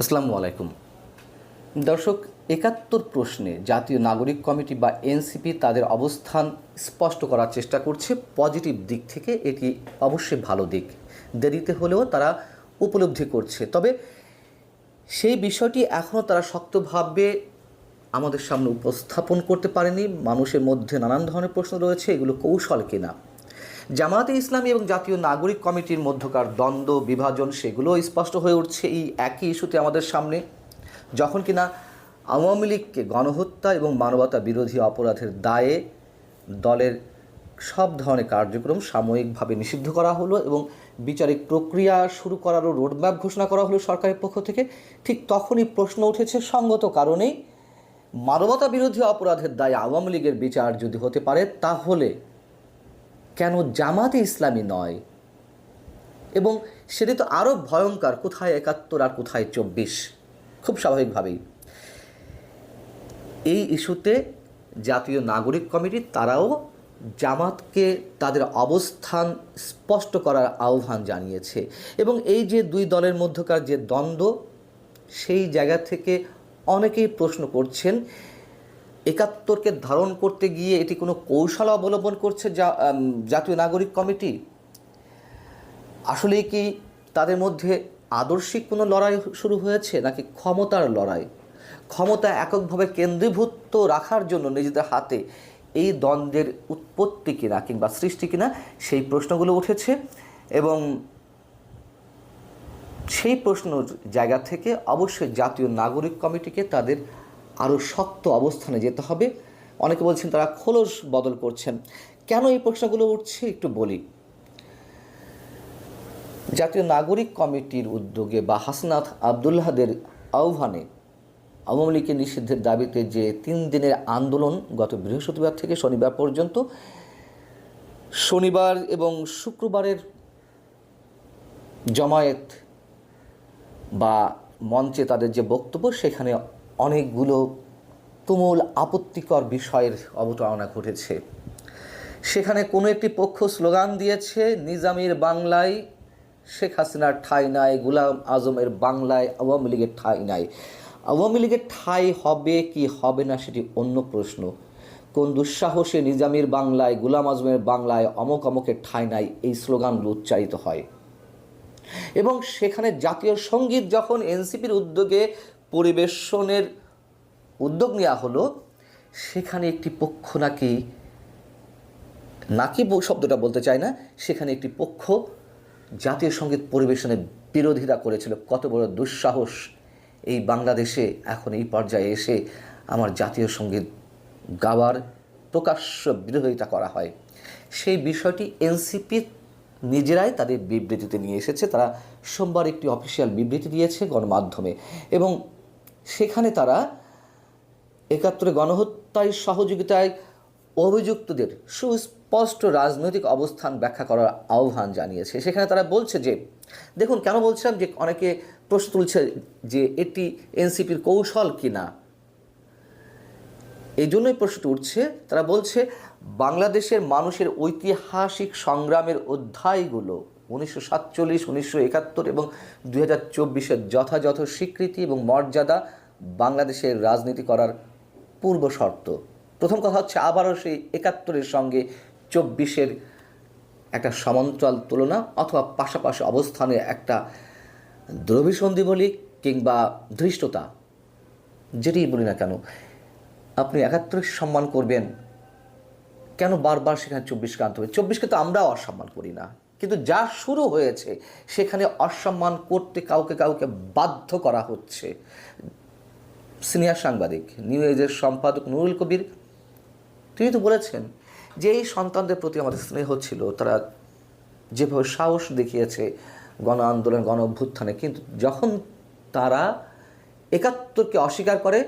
আসসালামু আলাইকুম দর্শক। ৭১ প্রশ্নে জাতীয় নাগরিক কমিটি বা এনসিপি তাদের অবস্থান স্পষ্ট করার চেষ্টা করছে। পজিটিভ দিক থেকে এটি অবশ্যই ভালো দিক, দেরিতে হলেও তারা উপলব্ধি করছে। তবে সেই বিষয়টি এখনও তারা শক্তভাবে আমাদের সামনে উপস্থাপন করতে পারেনি। মানুষের মধ্যে নানান ধরনের প্রশ্ন রয়েছে, এগুলো কৌশল কিনা। জামায়াতে ইসলামী এবং জাতীয় নাগরিক কমিটির মধ্যকার দ্বন্দ্ব বিভাজন সেগুলো স্পষ্ট হয়ে উঠছে এই একই ইস্যুতে আমাদের সামনে, যখন কিনা আওয়ামী লীগকে গণহত্যা এবং মানবতা বিরোধী অপরাধের দায়ে দলের সব ধরনের কার্যক্রম সাময়িকভাবে নিষিদ্ধ করা হলো এবং বিচারিক প্রক্রিয়া শুরু করারও রোডম্যাপ ঘোষণা করা হলো সরকারের পক্ষ থেকে। ঠিক তখনই প্রশ্ন উঠেছে, সঙ্গত কারণেই মানবতা বিরোধী অপরাধের দায়ে আওয়ামী লীগের বিচার যদি হতে পারে, তাহলে কেন জামাতে ইসলামী নয়? এবং সেটি তো আরও ভয়ঙ্কর, কোথায় ৭১ আর কোথায় ২৪। খুব স্বাভাবিকভাবেই এই ইস্যুতে জাতীয় নাগরিক কমিটি তারাও জামাতকে তাদের অবস্থান স্পষ্ট করার আহ্বান জানিয়েছে। এবং এই যে দুই দলের মধ্যকার যে দ্বন্দ্ব, সেই জায়গা থেকে অনেকেই প্রশ্ন করছেন, ৭১কে ধারণ করতে গিয়ে এটি কোনো কৌশল অবলম্বন করছে জাতীয় নাগরিক কমিটি? আসলেই কি তাদের মধ্যে আদর্শিক কোনো লড়াই শুরু হয়েছে, নাকি ক্ষমতার লড়াই? ক্ষমতা এককভাবে কেন্দ্রীভূত রাখার জন্য নিজেদের হাতে এই দ্বন্দ্বের উৎপত্তি কিনা কিংবা সৃষ্টি কিনা, সেই প্রশ্নগুলো উঠেছে। এবং সেই প্রশ্নের জায়গা থেকে অবশ্যই জাতীয় নাগরিক কমিটিকে তাদের আরও শক্ত অবস্থানে যেতে হবে। অনেকে বলছেন তারা খোলস বদল করছেন। কেন এই প্রশ্নগুলো উঠছে একটু বলি। জাতীয় নাগরিক কমিটির উদ্যোগে বা হাসনাত আবদুল্লাহদের আহ্বানে আওয়ামী লীগের নিষিদ্ধের দাবিতে যে ৩ দিনের আন্দোলন গত বৃহস্পতিবার থেকে শনিবার পর্যন্ত, শনিবার এবং শুক্রবারের জমায়েত বা মঞ্চে তাদের যে বক্তব্য, সেখানে অনেকগুলো তুমুল আপত্তিকর বিষয়ের অবতারণা ঘটেছে। সেখানে কোনো একটি পক্ষ স্লোগান দিয়েছে, নিজামীর বাংলায় শেখ হাসিনার ঠাঁই নাই, গোলাম আজমের বাংলায় আওয়ামী লীগের ঠাঁই নাই। আওয়ামী লীগের ঠাঁই হবে কি হবে না সেটি অন্য প্রশ্ন। কোন দুঃসাহসে নিজামীর বাংলায়, গোলাম আজমের বাংলায় অমক অমকের ঠাঁই নাই, এই স্লোগানগুলো উচ্চারিত হয়। এবং সেখানে জাতীয় সঙ্গীত যখন এনসিপির উদ্যোগে পরিবেশনের উদ্যোগ নেওয়া হলো, সেখানে একটি পক্ষ নাকি শব্দটা বলতে চায় না, সেখানে একটি পক্ষ জাতীয় সঙ্গীত পরিবেশনের বিরোধিতা করেছিল। কত বড় দুঃসাহস! এই বাংলাদেশে এখন এই পর্যায়ে এসে আমার জাতীয় সঙ্গীত গাওয়ার প্রকাশ্য বিরোধিতা করা হয়। সেই বিষয়টি এনসিপি নিজেরাই তাদের বিবৃতিতে নিয়ে এসেছে। তারা সোমবার একটি অফিসিয়াল বিবৃতি দিয়েছে গণমাধ্যমে, এবং সেখানে তারা ৭১ গণহত্যায় সহযোগিতায় অভিযুক্তদের সুস্পষ্ট রাজনৈতিক অবস্থান ব্যাখ্যা করার আহ্বান জানিয়েছে। সেখানে তারা বলছে যে, দেখুন কেন বলছিলাম যে অনেকে প্রশ্ন তুলছে যে এটি এনসিপির কৌশল কিনা, এই জন্যই প্রশ্ন উঠছে। তারা বলছে, বাংলাদেশের মানুষের ঐতিহাসিক সংগ্রামের অধ্যায়গুলো ১৯৪৭, ১৯৭১ এবং ২০২৪-এর যথাযথ স্বীকৃতি এবং মর্যাদা বাংলাদেশের রাজনীতি করার পূর্ব শর্ত। প্রথম কথা হচ্ছে, আবারও সেই ৭১-এর সঙ্গে ২৪-এর একটা সমান্তরাল তুলনা অথবা পাশাপাশি অবস্থানের একটা দ্রবিসন্ধি বলি কিংবা ধৃষ্টতা, যেটি বলি না কেন, আপনি ৭১-কে সম্মান করবেন, কেন বারবার সেখানে ২৪-কে আনতে হবে? ২৪-কে তো আমরাও অসম্মান করি না, কিন্তু যা শুরু হয়েছে সেখানে অসম্মান করতে কাউকে কাউকে বাধ্য করা হচ্ছে। সিনিয়র সাংবাদিক, নিউ এজের সম্পাদক নুরুল কবির, তিনি তো বলেছেন যে এই সন্তানদের প্রতি আমাদের স্নেহ ছিল, তারা যেভাবে সাহস দেখিয়েছে গণ আন্দোলন, গণ অভ্যুত্থানে, কিন্তু যখন তারা ৭১-কে অস্বীকার করে,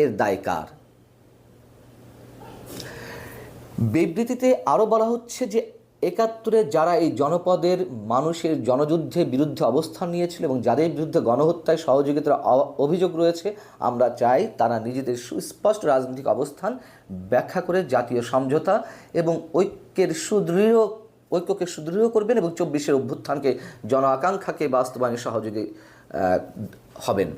এর দায় কার? বিবৃতিতে আরও বলা হচ্ছে যে ৭১-এ যারা এই জনপদের মানুষের জনযুদ্ধের বিরুদ্ধে অবস্থান নিয়েছিল এবং যাদের বিরুদ্ধে গণহত্যায় সহযোগিতার অভিযোগ রয়েছে, আমরা চাই তারা নিজেদের সুস্পষ্ট রাজনৈতিক অবস্থান ব্যাখ্যা করে জাতীয় সমঝোতা এবং ঐক্যকে সুদৃঢ় করবেন এবং ২৪-এর অভ্যুত্থানকে, জন আকাঙ্ক্ষাকে বাস্তবায়নে সহযোগী হবেন।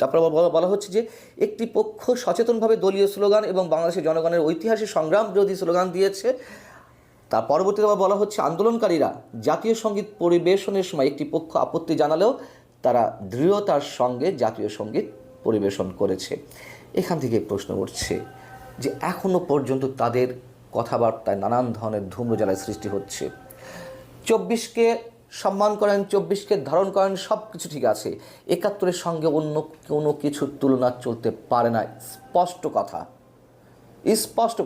তারপর বলা হচ্ছে যে একটি পক্ষ সচেতনভাবে দলীয় স্লোগান এবং বাংলাদেশের জনগণের ঐতিহাসিক সংগ্রাম বিরোধী স্লোগান দিয়েছে। তার পরবর্তীতে বলা হচ্ছে আন্দোলনকারীরা জাতীয় সঙ্গীত পরিবেশনের সময় একটি পক্ষ আপত্তি জানালেও তারা দৃঢ়তার সঙ্গে জাতীয় সঙ্গীত পরিবেশন করেছে। এখান থেকে প্রশ্ন উঠছে যে এখনও পর্যন্ত তাদের কথাবার্তায় নানান ধরনের ধূম্রজালের সৃষ্টি হচ্ছে। 24কে সম্মান করেন, 24কে ধারণ করেন, সব কিছু ঠিক আছে, 71-এর সঙ্গে অন্য কোনো কিছুর তুলনা চলতে পারে না। স্পষ্ট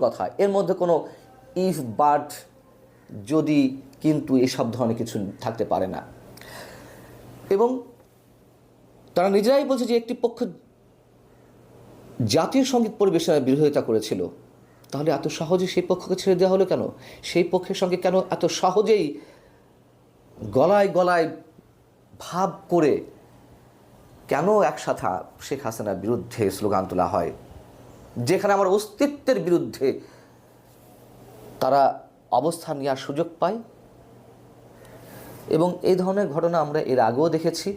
কথা, এর মধ্যে কোনো ইফ বাট যদি কিন্তু এসব ধরনের কিছু থাকতে পারে না। এবং তারা নিজেরাই বলছে যে একটি পক্ষ জাতীয় সঙ্গীত পরিবেশনের বিরোধিতা করেছিল, তাহলে এত সহজে সেই পক্ষকে ছেড়ে দেওয়া হলো কেন? সেই পক্ষের সঙ্গে কেন এত সহজেই গলায় গলায় ভাব করে কেন একসাথে শেখ হাসিনার বিরুদ্ধে স্লোগান তোলা হয়, যেখানে আমার অস্তিত্বের বিরুদ্ধে তারা অবস্থান নেওয়ার সুযোগ পায়? এবং এই ধরনের ঘটনা আমরা এর আগেও দেখেছি।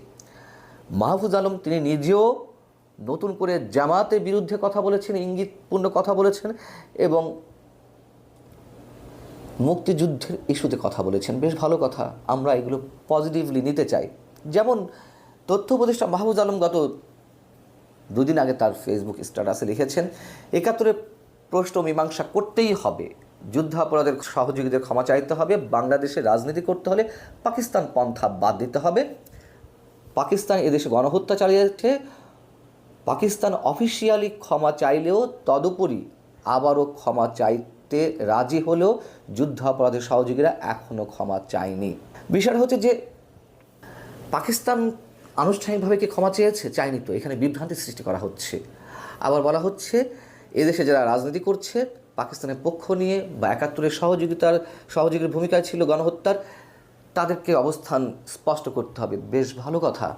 মাহফুজ আলম তিনি নিজেও নতুন করে জামাতের বিরুদ্ধে কথা বলেছেন, ইঙ্গিতপূর্ণ কথা বলেছেন, এবং মুক্তিযুদ্ধের ইস্যুতে কথা বলেছেন। বেশ ভালো কথা, আমরা এগুলো পজিটিভলি নিতে চাই। যেমন তথ্য উপদেষ্টা মাহফুজ আলম গত দুদিন আগে তার ফেসবুক স্ট্যাটাসে লিখেছেন, 71-এর প্রশ্ন মীমাংসা করতেই হবে, যুদ্ধাপরাধের সহযোগীদের ক্ষমা চাইতে হবে, বাংলাদেশে রাজনীতি করতে হলে পাকিস্তান পন্থা বাদ দিতে হবে, পাকিস্তান এদেশে গণহত্যা চালিয়েছে, পাকিস্তান অফিসিয়ালি ক্ষমা চাইলেও তদুপরি আবারও ক্ষমা চাইতে রাজি হলেও যুদ্ধাপরাধের সহযোগীরা এখনও ক্ষমা চায়নি। বিষয়টা হচ্ছে যে পাকিস্তান আনুষ্ঠানিকভাবে কি ক্ষমা চেয়েছে? চায়নি তো। এখানে বিভ্রান্তি সৃষ্টি করা হচ্ছে। আবার বলা হচ্ছে এদেশে যারা রাজনীতি করছে পাকিস্তানের পক্ষ নিয়ে বা 71-এর সহযোগীর ভূমিকায় ছিল গণহত্যার, তাদেরকে অবস্থান স্পষ্ট করতে হবে। বেশ ভালো কথা।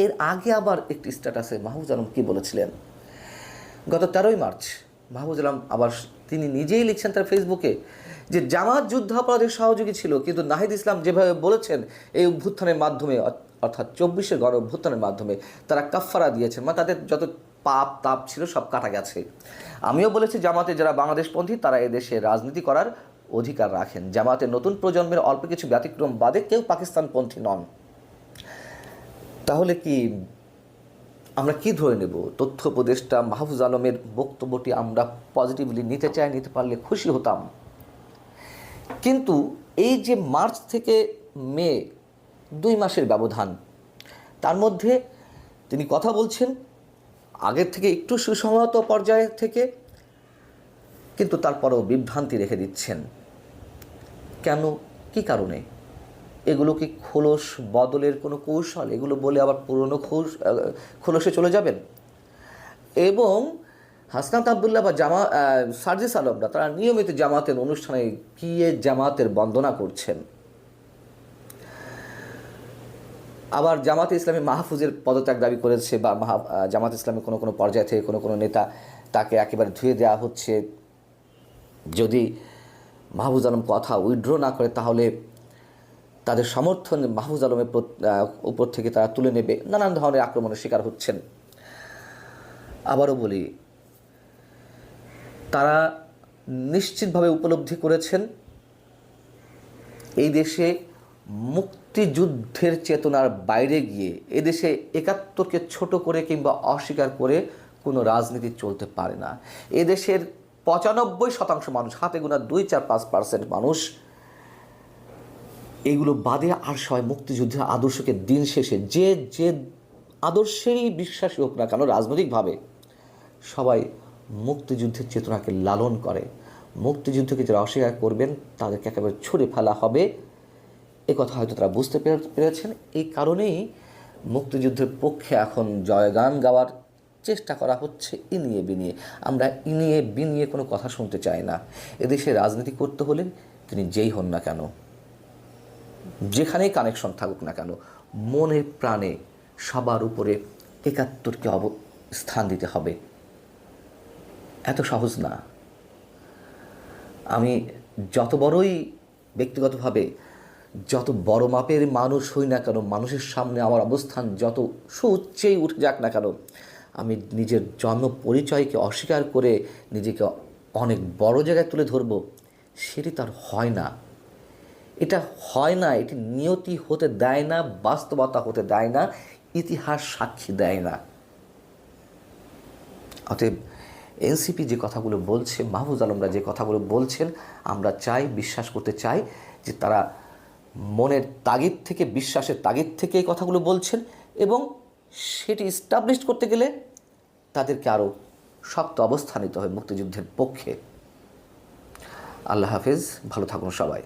এর আগে আবার একটি স্ট্যাটাসে মাহফুজ আলম কী বলেছিলেন? গত 13ই মার্চ মাহফুজ আলম আবার তিনি নিজেই লিখছেন তার ফেসবুকে যে জামাত যুদ্ধাপরাধের সহযোগী ছিল, কিন্তু নাহিদ ইসলাম যেভাবে বলেছেন এই অভ্যুত্থানের মাধ্যমে, অর্থাৎ 24-এর গণ অভ্যুত্থানের মাধ্যমে তারা কাফফারা দিয়েছেন, মানে তাদের যত পাপ তাপ ছিল সব কাটা গেছে। আমিও বলেছি জামাতে যারা বাংলাদেশপন্থী তারা এদেশে রাজনীতি করার অধিকার রাখেন। জামাতের নতুন প্রজন্মের অল্প কিছু ব্যতিক্রম বাদে কেউ পাকিস্তানপন্থী নন। তাহলে কি আমরা কি ধরে নেব? তথ্য উপদেষ্টা মাহফুজ আলমের বক্তব্যটি আমরা পজিটিভলি নিতে চাই, নিতে পারলে খুশি হতাম। কিন্তু এই যে মার্চ থেকে মে 2 মাসের ব্যবধান, তার মধ্যে তিনি কথা বলছেন আগের থেকে একটু সুসংহত পর্যায়ে থেকে, কিন্তু তারপরেও বিভ্রান্তি রেখে দিচ্ছেন। কেন? কি কারণে? এগুলো কি খোলস বদলের কোনো কৌশল? এগুলো বলে আবার পুরনো খোলসে চলে যাবেন? এবং হাসনাত আবদুল্লাহ বা সার্জিস আলমরা তারা নিয়মিত জামাতের অনুষ্ঠানে গিয়ে জামাতের বন্দনা করছেন। আবার জামাতে ইসলামী মাহফুজের পদত্যাগ দাবি করেছে, বা জামাত ইসলামী কোনো পর্যায় থেকে কোনো নেতা তাকে একেবারে ধুয়ে দেওয়া হচ্ছে, যদি মাহফুজ আলম কথা উইথড্র না করে তাহলে তাদের সমর্থন মাহফুজ আলমের উপর থেকে তারা তুলে নেবে। নানান ধরনের আক্রমণের শিকার হচ্ছেন। আবারও বলি, তারা নিশ্চিতভাবে উপলব্ধি করেছেন এই দেশে মুক্তিযুদ্ধের চেতনার বাইরে গিয়ে এদেশে 71-কে ছোট করে কিংবা অস্বীকার করে কোনো রাজনীতি চলতে পারে না। এদেশের 95% মানুষ, হাতে গোনা 2-4-5% মানুষ এগুলো বাদে আর সবাই মুক্তিযুদ্ধের আদর্শকে দিন শেষে যে আদর্শেরই বিশ্বাসী হোক না কেন রাজনৈতিকভাবে, সবাই মুক্তিযুদ্ধের চেতনাকে লালন করে। মুক্তিযুদ্ধকে যারা অস্বীকার করবেন তাদেরকে একেবারে ছুঁড়ে ফেলা হবে, এ কথা হয়তো তারা বুঝতে পেরেছেন। এই কারণেই মুক্তিযুদ্ধের পক্ষে এখন জয়গান গাওয়ার চেষ্টা করা হচ্ছে ইনিয়ে বিনিয়ে। আমরা ইনিয়ে বিনিয়ে কোনো কথা শুনতে চাই না। এদেশে রাজনীতি করতে হলে তিনি যেই হন না কেন, যেখানেই কানেকশন থাকুক না কেন, মনে প্রাণে সবার উপরে 71-কে স্থান দিতে হবে। এত সহজ না। আমি যত বড়ই ব্যক্তিগতভাবে যত বড় মাপের মানুষ হই না কেন, মানুষের সামনে আমার অবস্থান যত সুউচ্চেই উঠে যাক না কেন, আমি নিজের জন্ম পরিচয়কে অস্বীকার করে নিজেকে অনেক বড় জায়গায় তুলে ধরব, সেটি তার হয় না। এটা হয় না, এটি নিয়তি হতে দেয় না, বাস্তবতা হতে দেয় না, ইতিহাস সাক্ষী দেয় না। অতএব এনসিপি যে কথাগুলো বলছে, মাহফুজ আলমরা যে কথাগুলো বলছেন, আমরা চাই, বিশ্বাস করতে চাই যে তারা মনের তাগিদ থেকে, বিশ্বাসের তাগিদ থেকে এই কথাগুলো বলছেন, এবং সেটি এস্টাবলিশ করতে গেলে তাদেরকে আরও শক্ত অবস্থান নিতে হবে মুক্তিযুদ্ধের পক্ষে। আল্লাহ হাফেজ, ভালো থাকুন সবাই।